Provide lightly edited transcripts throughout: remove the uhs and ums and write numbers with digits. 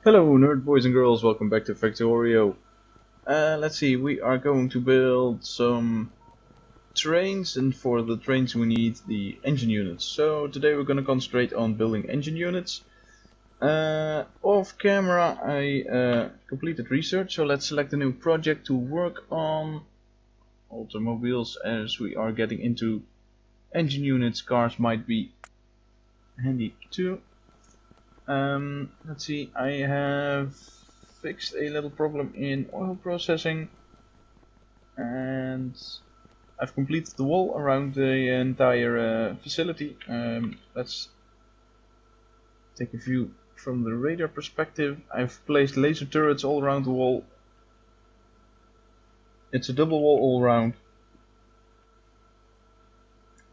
Hello nerd boys and girls, welcome back to Factorio. Let's see, we are going to build some trains, and for the trains we need the engine units. So today we're going to concentrate on building engine units. Off camera I completed research, so let's select a new project to work on automobiles. As we are getting into engine units, cars might be handy too. Let's see, I have fixed a little problem in oil processing, and I've completed the wall around the entire facility. Let's take a view from the radar perspective. I've placed laser turrets all around the wall. It's a double wall all around,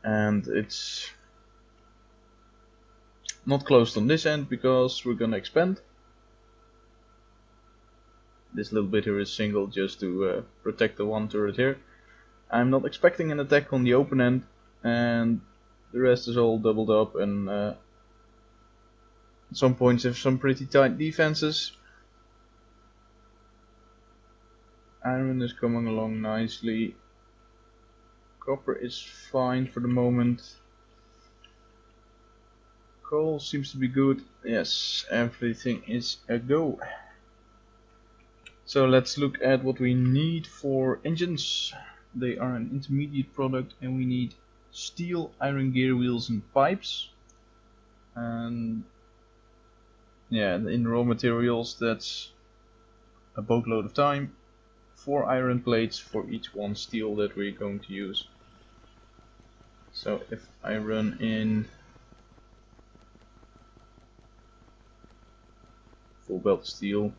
and it's not closed on this end because we're gonna expand. This little bit here is single just to protect the one turret here. I'm not expecting an attack on the open end, and the rest is all doubled up, and at some points have some pretty tight defenses. Iron is coming along nicely. Copper is fine for the moment. Coal seems to be good. Yes, everything is a go. So let's look at what we need for engines. They are an intermediate product, and we need steel, iron gear wheels and pipes. And yeah, in raw materials that's a boatload of time. 4 iron plates for each one steel that we're going to use. So if I run in full belt steel,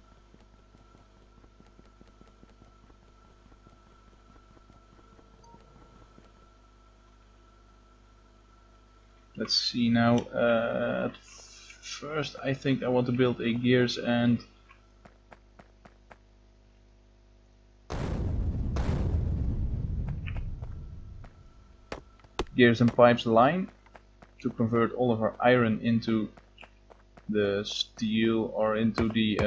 let's see now. At first I think I want to build a gears and pipes line to convert all of our iron into the steel or into the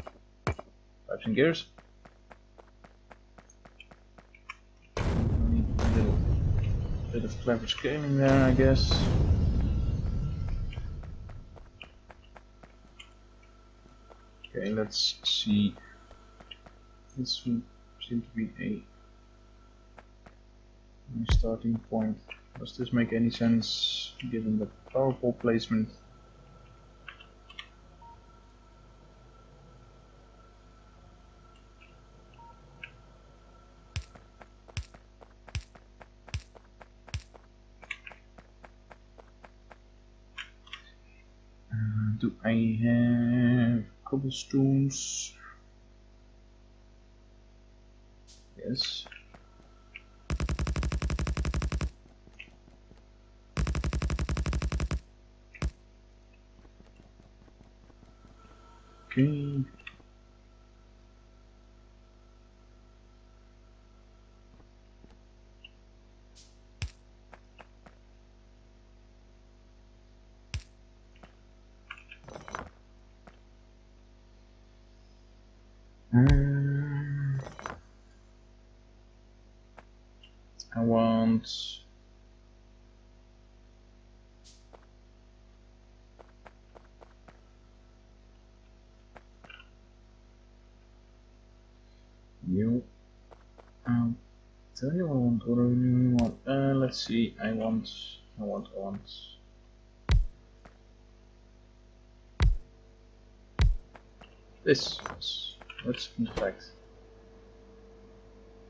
pipes and gears. Need a little bit of clever scaling there, I guess. Okay, let's see. This would seem to be a nice starting point. Does this make any sense given the power pole placement? Do I have cobblestones? Yes. Okay. I want you. I'll tell you what I really want. Let's see. I want this. That's in fact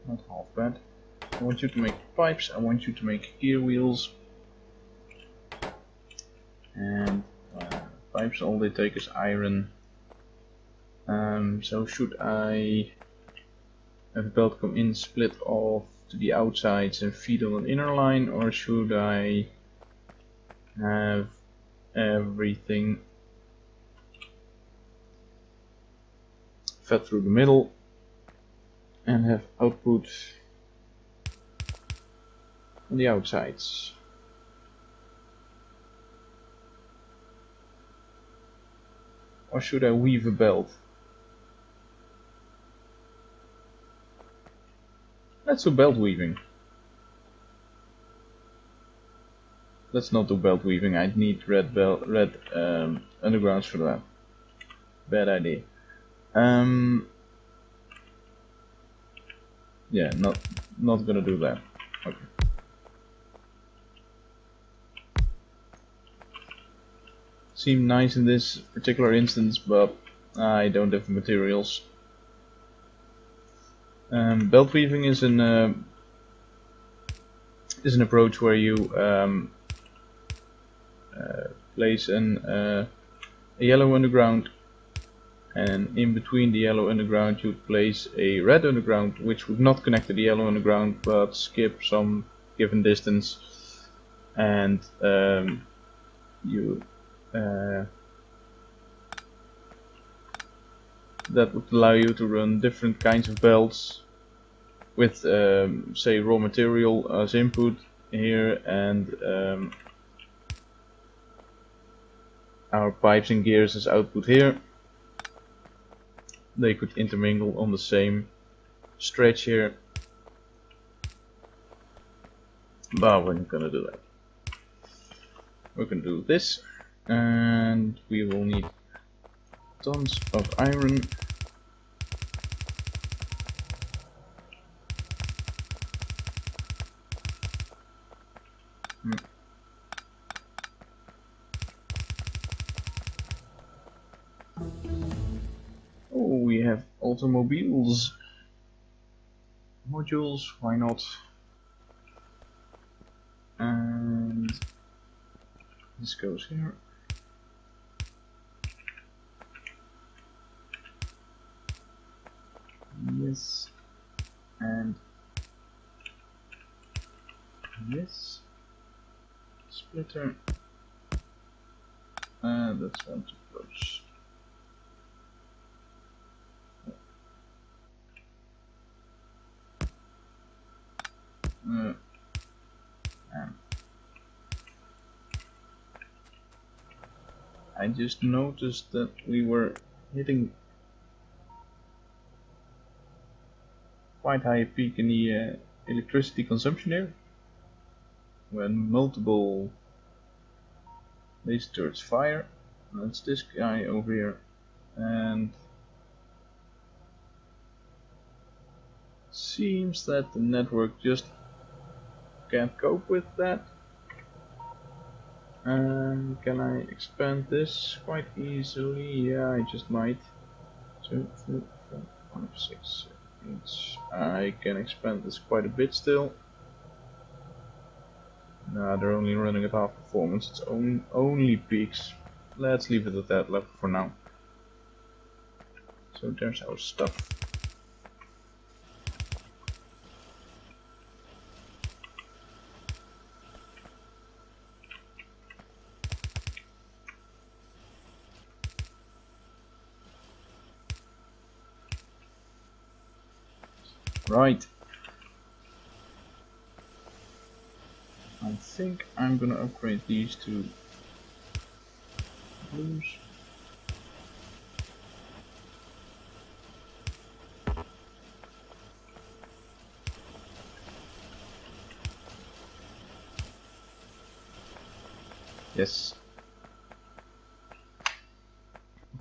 not half bad. I want you to make pipes, I want you to make gear wheels, and pipes, all they take is iron. So should I have a belt come in, split off to the outsides and feed on an inner line, or should I have everything fed through the middle and have output on the outsides? Or should I weave a belt? Let's do belt weaving. Let's not do belt weaving. I'd need red undergrounds for that. Bad idea. Yeah, not gonna do that. Okay. Seem nice in this particular instance, but I don't have the materials. Belt weaving is an approach where you place a yellow underground, and in between the yellow underground you place a red underground, which would not connect to the yellow underground but skip some given distance, and that would allow you to run different kinds of belts with say raw material as input here, and our pipes and gears as output here. They could intermingle on the same stretch here, but we're not gonna do that. We can do this, and we will need tons of iron. Oh, we have automobiles. Modules, why not? And this goes here. Yes. And this. Splitter. That's one too close. I just noticed that we were hitting quite high peak in the electricity consumption here, when multiple laser turrets fire. That's this guy over here, and seems that the network just can't cope with that. Can I expand this quite easily? Yeah, I just might. 2, 3, 4, 5, 6, 7, 8. I can expand this quite a bit still. Nah, they're only running at half performance. It's only peaks. Let's leave it at that level for now. So there's our stuff. Right. I think I'm gonna upgrade these to blues. Yes.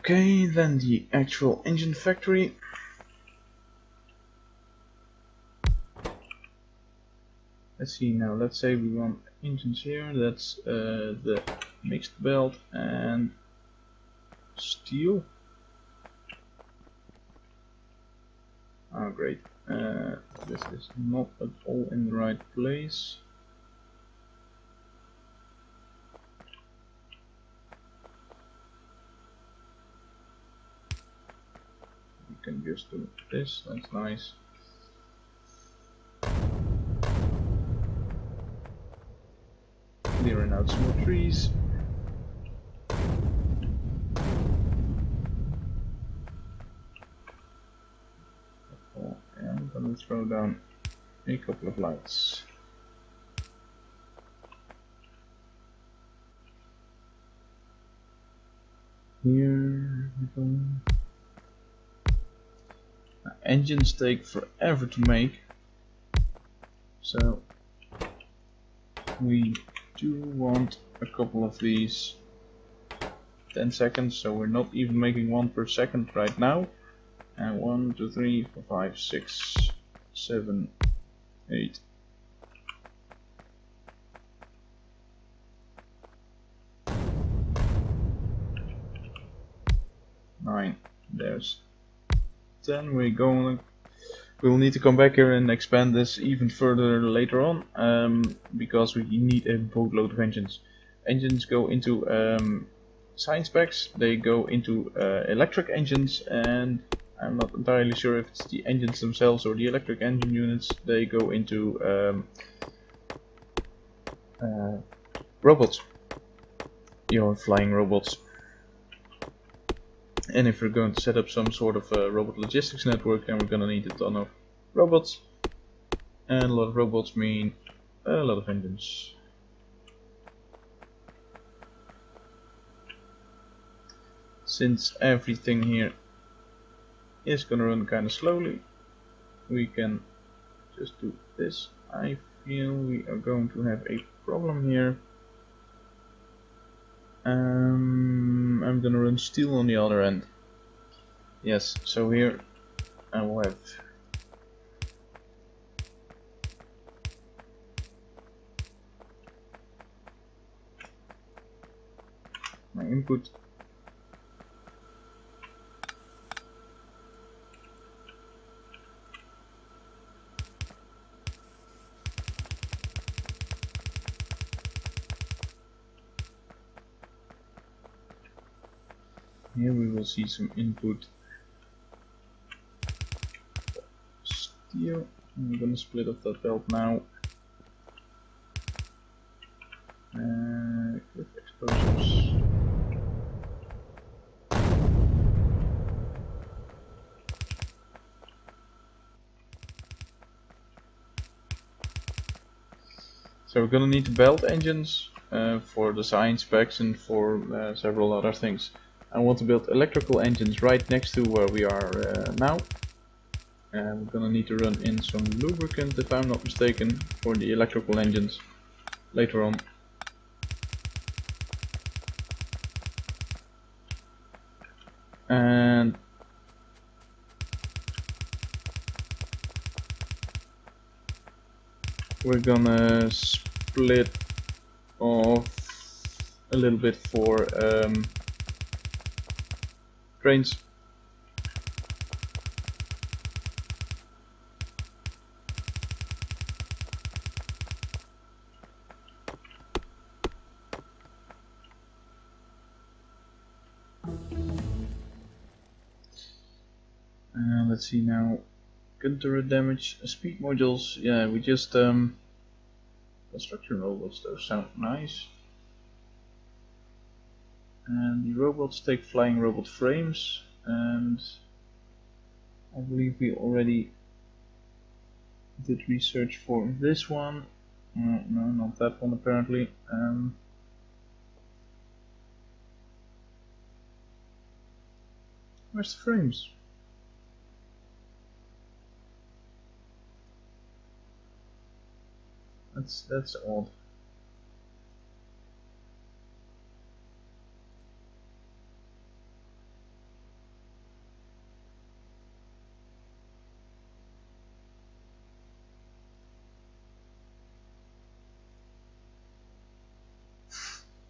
Okay, then the actual engine factory. Let's see now, let's say we want engines here. That's the mixed belt and steel. Oh great, this is not at all in the right place. We can just do this, that's nice. Clearing out some more trees. Oh, and I'm gonna throw down a couple of lights. Here, boom. Engines take forever to make, so we do want a couple of these 10 seconds, so we're not even making one per second right now. And 1, 2, 3, 4, 5, 6, 7, 8. There's 10. We'll need to come back here and expand this even further later on, because we need a boatload of engines. Engines go into science packs, they go into electric engines, and I'm not entirely sure if it's the engines themselves or the electric engine units. They go into robots, your flying robots. And if we're going to set up some sort of robot logistics network, then we're going to need a ton of robots. And a lot of robots mean a lot of engines. Since everything here is going to run kind of slowly, we can just do this. I feel we are going to have a problem here. I'm gonna run steel on the other end. Yes, so here I will have my input. Here we will see some input steel. I'm gonna split off that belt now. With explosives. So we're gonna need to belt engines for the science specs and for several other things. I want to build electrical engines right next to where we are now. And we're gonna need to run in some lubricant, if I'm not mistaken, for the electrical engines later on. And we're gonna split off a little bit for trains. Let's see now. Counter damage, speed modules. Yeah, we just construction robots. Those sound nice. And the robots take flying robot frames, and I believe we already did research for this one. No, not that one apparently. Where's the frames? That's odd.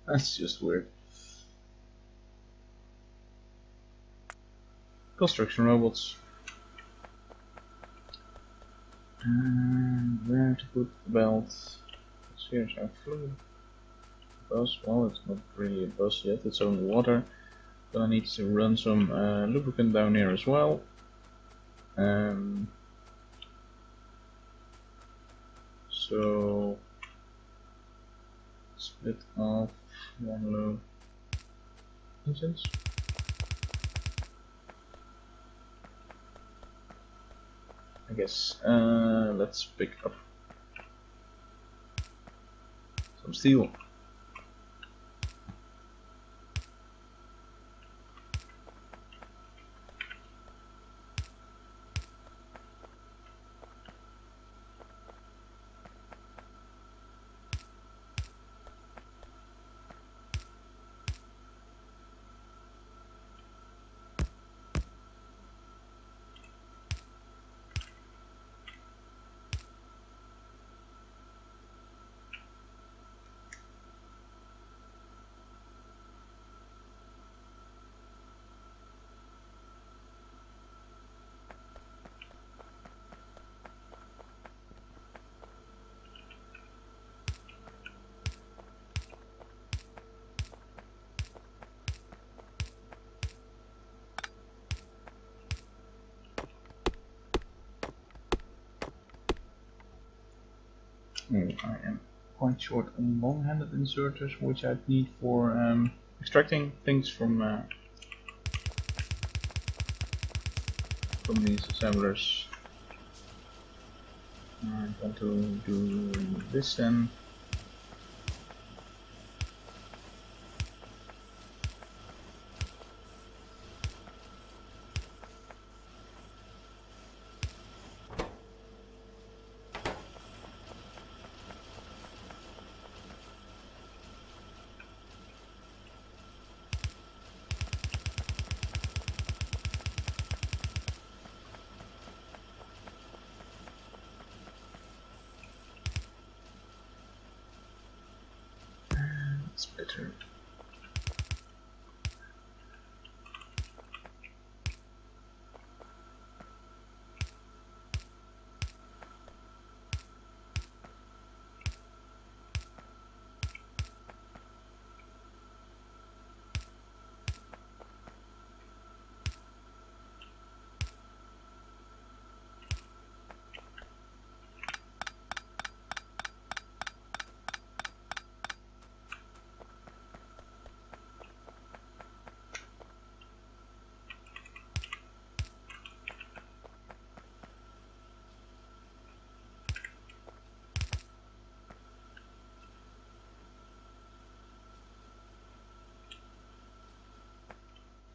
That's just weird. Construction robots. And where to put the belt? Here's our fluid bus. Well, it's not really a bus yet, it's only water. Gonna need to run some lubricant down here as well. So split off one load engines. I guess let's pick up some steel. Oh, I am quite short on long-handed inserters, which I need for extracting things from these assemblers. I'm going to do this then. It's better.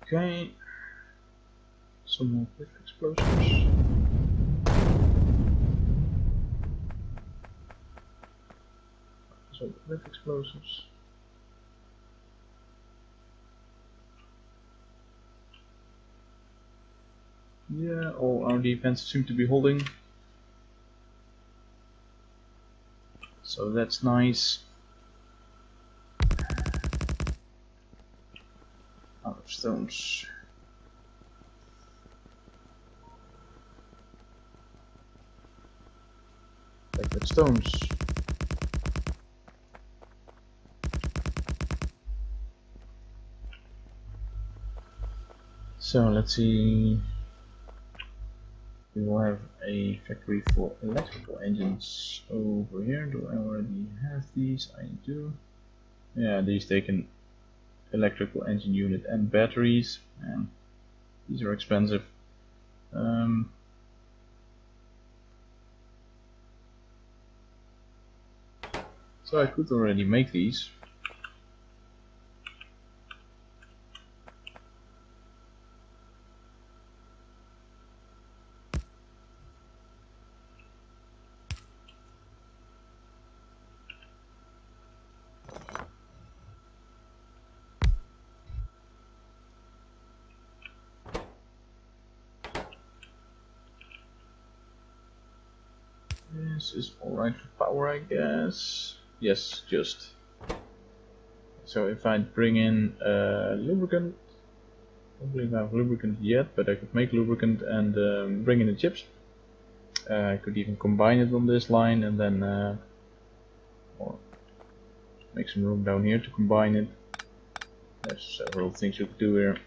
Okay, some more quick explosives. So quick explosives. Yeah, all our defenses seem to be holding. So that's nice. Out of stones. Like with stones. So let's see. We will have a factory for electrical engines over here. Do I already have these? I do. Yeah, these take an electrical engine unit and batteries, and these are expensive. So I could already make these. This is alright for power, I guess. Yes, just. So if I bring in lubricant, I don't believe I have lubricant yet, but I could make lubricant and bring in the chips. I could even combine it on this line and then or make some room down here to combine it. There's several things you could do here.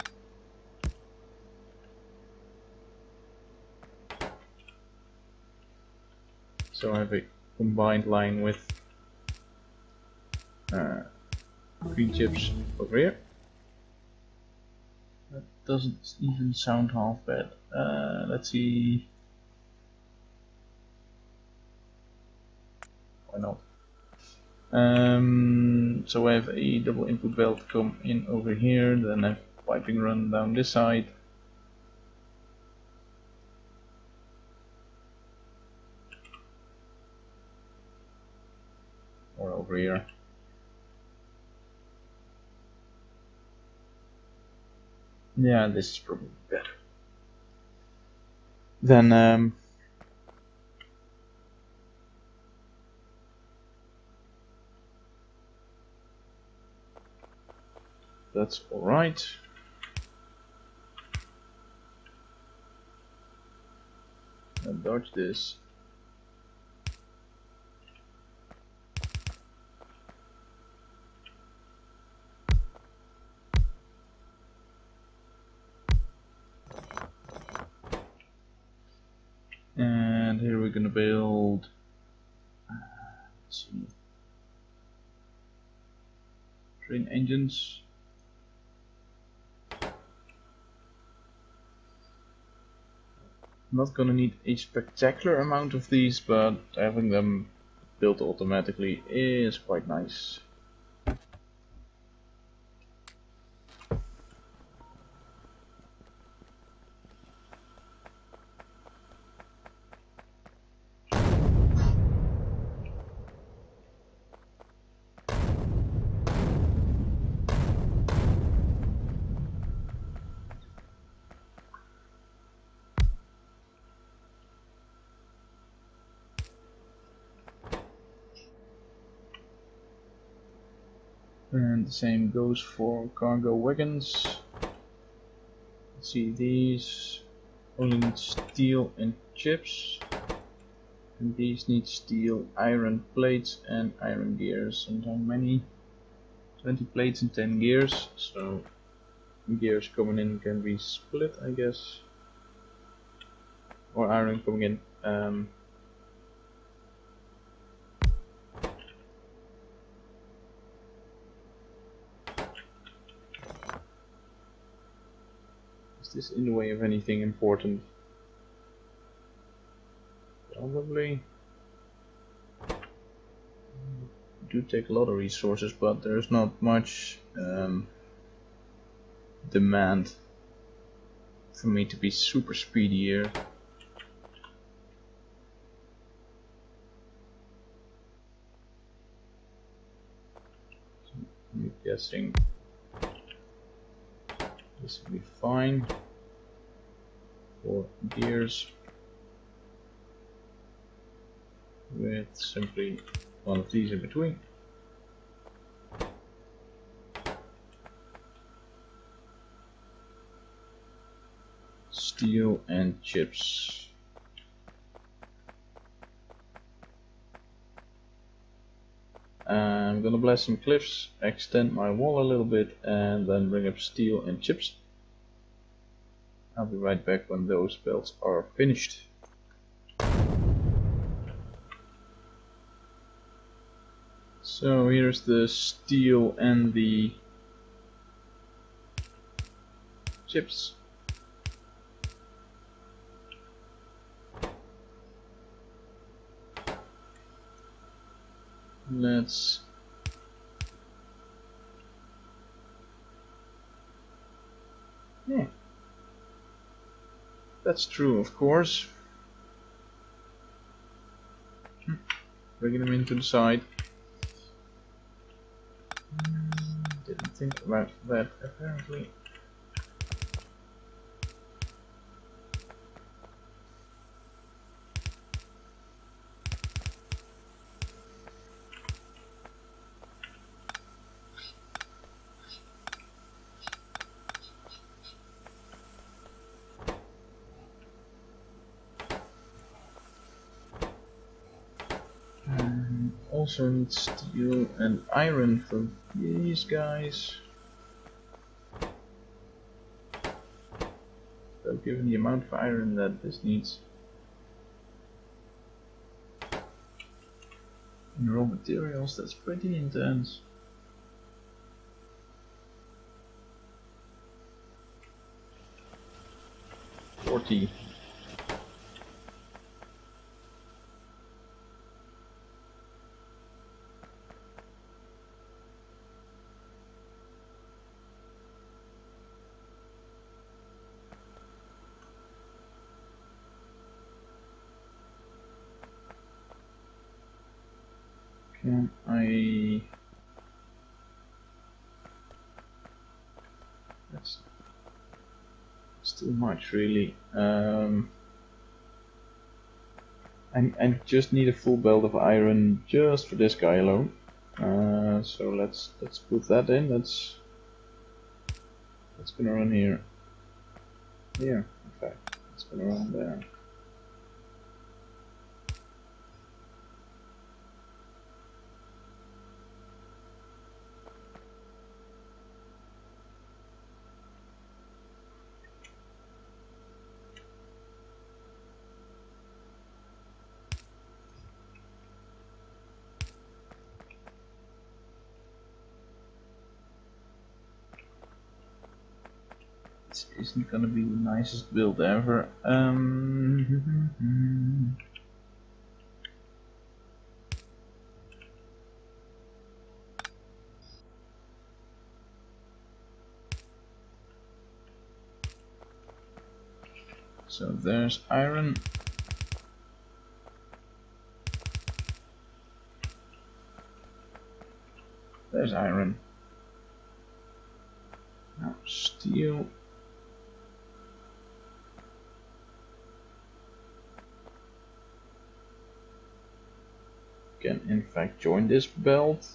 So I have a combined line with green chips over here. That doesn't even sound half bad. Let's see. Why not? So I have a double input belt come in over here, then I have piping run down this side. Or over here. Yeah, this is probably better. Then that's alright. And dodge this. And here we're gonna build Let's see. Train engines. Not gonna need a spectacular amount of these, but having them built automatically is quite nice. And the same goes for cargo wagons. Let's see, these only need steel and chips. And these need steel, iron plates and iron gears. And how many? 20 plates and 10 gears. So gears coming in can be split, I guess. Or iron coming in. Is this in the way of anything important? Probably. Do take a lot of resources, but there's not much demand for me to be super speedy here. I'm guessing this will be fine for gears with simply one of these in between. Steel and chips. I'm gonna blast some cliffs, extend my wall a little bit, and then bring up steel and chips. I'll be right back when those builds are finished. So here's the steel and the chips. Let's that's true, of course. Bringing them into the side. Didn't think about that apparently. Also need steel and iron for these guys. So given the amount of iron that this needs in raw materials, that's pretty intense. $40. Can I? That's still much, really. I just need a full belt of iron just for this guy alone. So let's put that in. That's gonna run here. Here, in fact, it's gonna run there. it isn't gonna be the nicest build ever. So there's iron. There's iron. Now steel. Can in fact join this belt.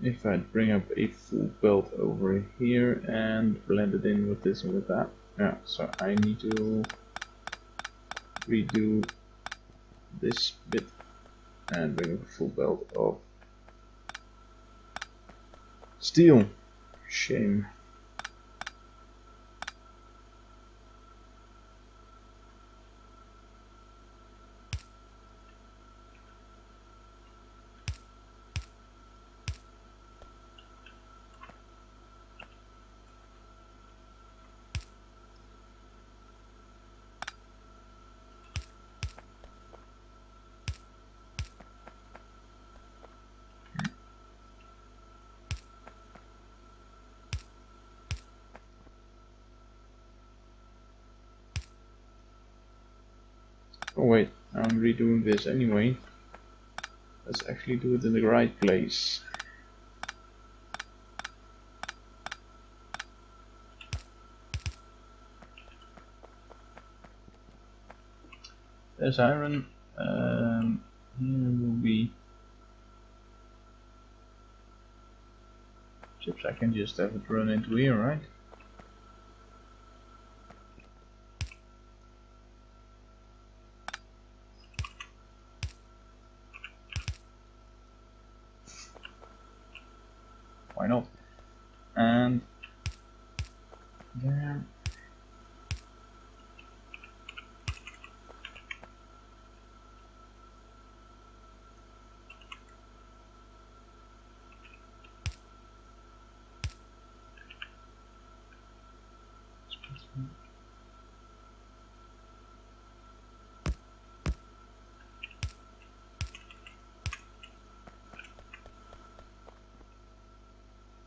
If I bring up a full belt over here and blend it in with this and with that. Yeah, so I need to redo this bit and bring up a full belt of steel. Shame. Oh wait, I'm redoing this anyway. Let's actually do it in the right place. There's iron. Here will be chips. I can just have it run into here, right? Why not? And there.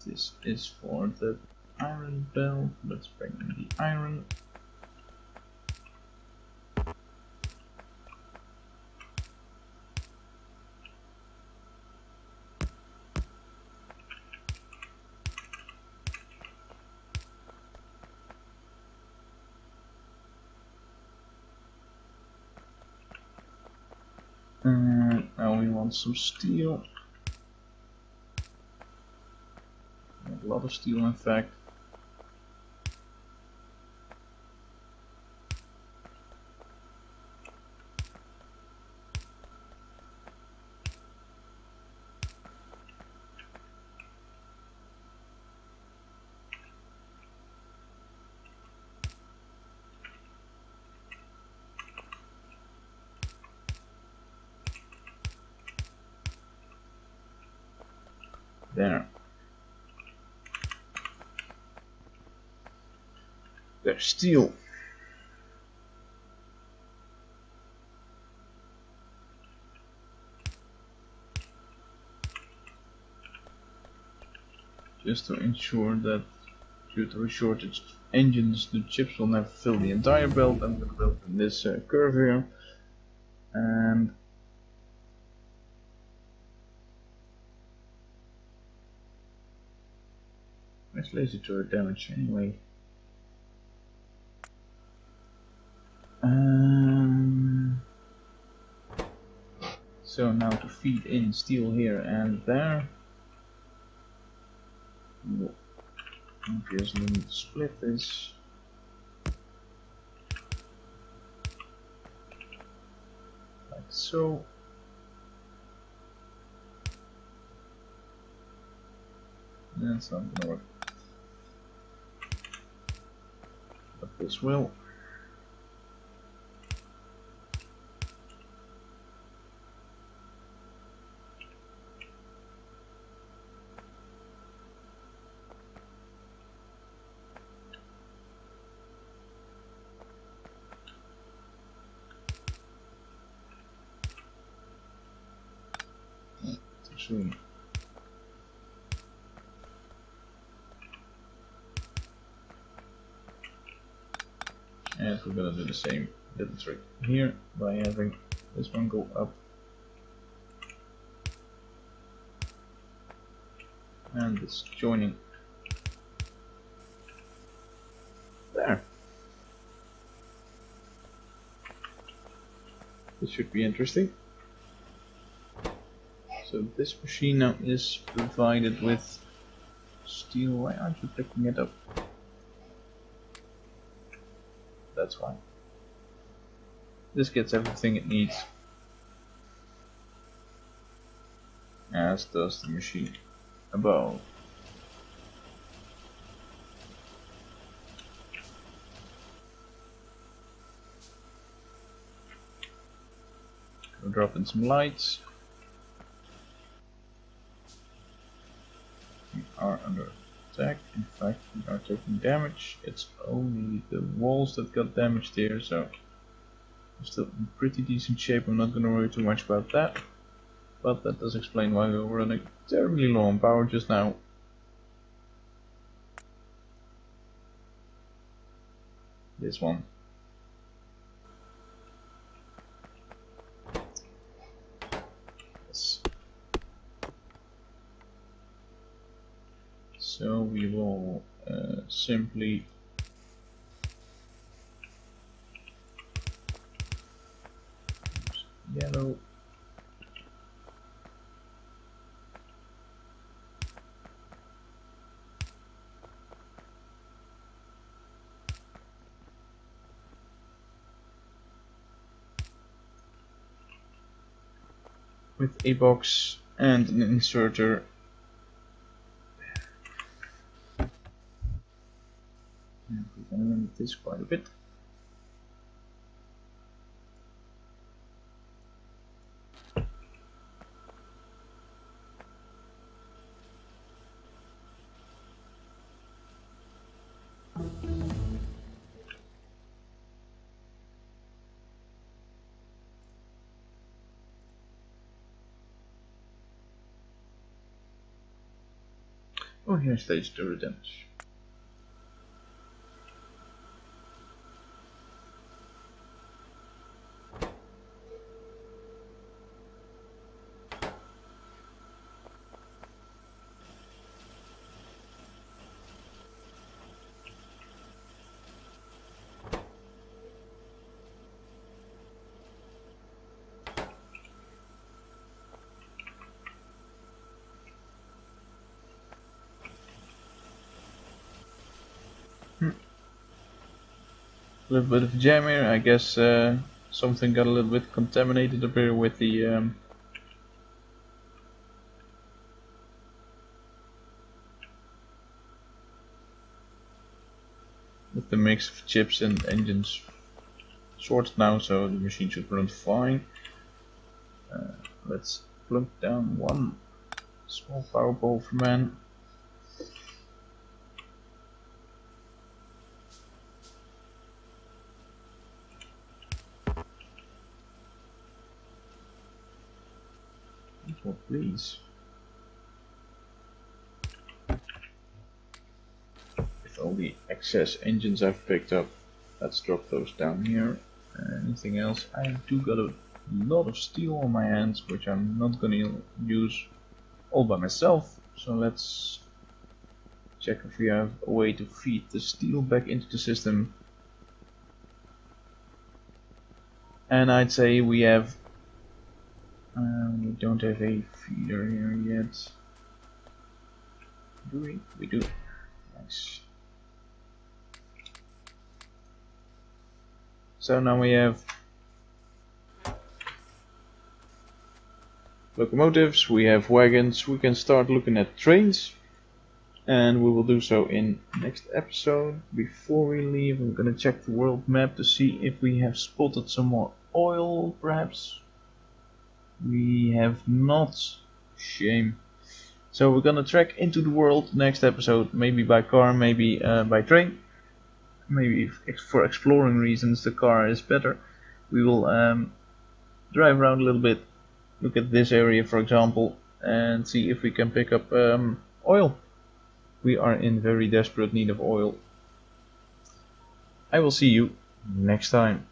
This is for the iron belt. Let's bring in the iron. Now we want some steel. A lot of steel, in fact. There. There's steel. Just to ensure that due to a shortage of engines, the chips will never fill the entire belt. I'm going to build in this curve here. And where's laser turret damage anyway? So now to feed in steel here and there. We'll obviously need to split this. Like so. That's not gonna work. But this will. Soon. And we're gonna do the same little trick here by having this one go up and this joining there. This should be interesting. So this machine now is provided with steel. Why aren't you picking it up? That's fine. This gets everything it needs, as does the machine above. We'll drop in some lights. We are under attack. In fact, we are taking damage. It's only the walls that got damaged here, so we're still in pretty decent shape. I'm not going to worry too much about that. But that does explain why we were running terribly low on power just now. This one. Yes. So we will simply use yellow. With a box and an inserter. And we're going to limit this quite a bit. Oh, here's stage 2 damage. A little bit of jam here. I guess something got a little bit contaminated up here with the mix of chips and engines sorted now, so the machine should run fine. Let's plunk down one small power ball for man. Oh, please. With all the excess engines I've picked up, let's drop those down here. Anything else? I do got a lot of steel on my hands, which I'm not gonna use all by myself. So let's check if we have a way to feed the steel back into the system. And I'd say we have. We don't have a feeder here yet. Do we? We do. Nice. So now we have locomotives, we have wagons, we can start looking at trains. and we will do so in next episode. Before we leave, I'm gonna check the world map to see if we have spotted some more oil, perhaps. We have not. Shame. So we're gonna trek into the world next episode, maybe by car, maybe by train. Maybe for exploring reasons the car is better. We will drive around a little bit, look at this area for example, and see if we can pick up oil. We are in very desperate need of oil. I will see you next time.